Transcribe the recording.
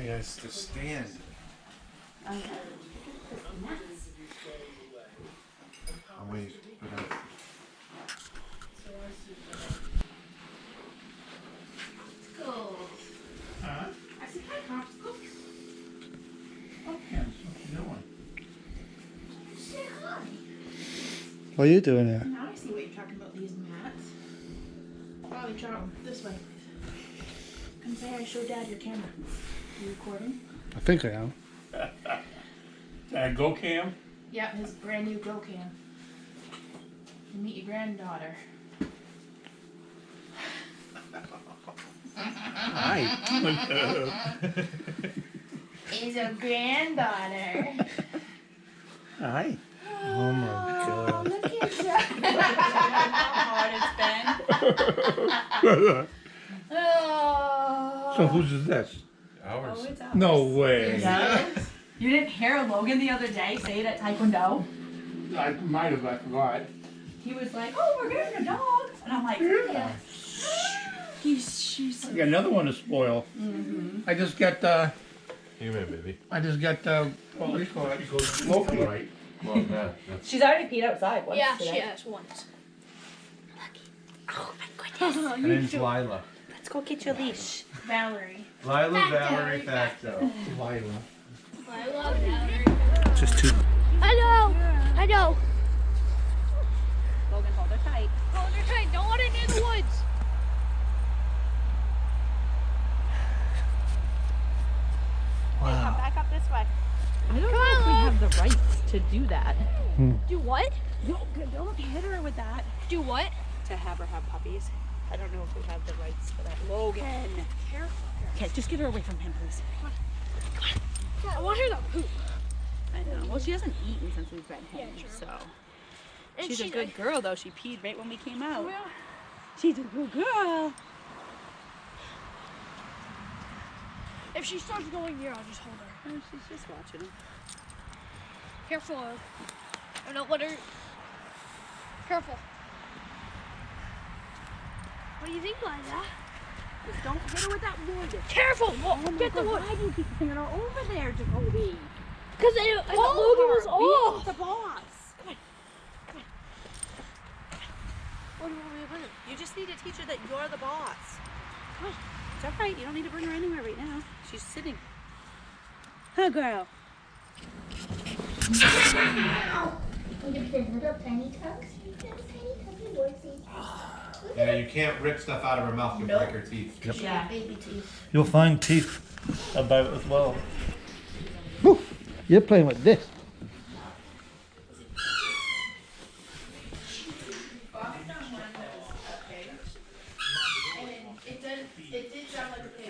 has to stand. I know. Oh, wait, but I said, hi, Pops. Go. Okay, what you doing? Say hi. What are you doing here? Now I see what you're talking about, these mats. Oh, you draw them this way. Come say I showed Dad your camera. You recording? I think I am. Go Cam? Yep, his brand new Go Cam. You meet your granddaughter. Hi. He's a granddaughter. Hi. Oh my god. Look at that. How hard it's been. Oh. So whose is this? ours. It's ours. No way. You didn't hear Logan the other day say it at Taekwondo? I might have, I forgot. He was like, oh, we're getting a dog. And I'm like, yeah. She's. I got another one to spoil. I just got, Here, baby. what do you call it? Loki. Right. Well, that's She's already peed outside once Yeah, today. she has once. Oh my goodness. her name's Lila. Let's go get your leash. Valerie. Lila Valerie Facto. Lila. I love Valerie. Just two. Hello. Hello. Logan, hold her tight. Hold her tight. Don't let her near the woods. Come Wow. back up this way. I don't Come know on, if we Lo. have the rights to do that. Do what? Don't hit her with that. Do what? To have her have puppies. I don't know if we have the rights for that. Logan. Careful. Okay, just get her away from him, please. I want her to poop. I know. Well, she hasn't eaten since we've been home, Yeah, true. so. And She's a good girl, though. She peed right when we came out. Oh, yeah. She's a good girl. If she starts going near, I'll just hold her. Oh, she's just watching him. Careful. Or don't let her. Careful. What do you think, Liza? Just don't hit her with that wood. Careful! Get the wood. Why do you keep bringing her over there, Jacoby? Because I thought Hold Logan was her. off. Be the boss. What do you want me to bring her? You just need to teach her that you're the boss. What? It's all right. You don't need to bring her anywhere right now. She's sitting. Huh, girl? Yeah, you can't rip stuff out of her mouth. You'll break her teeth. Yeah, baby teeth. You'll find teeth about as well. Woo. You're playing with this. It did sound like a pig.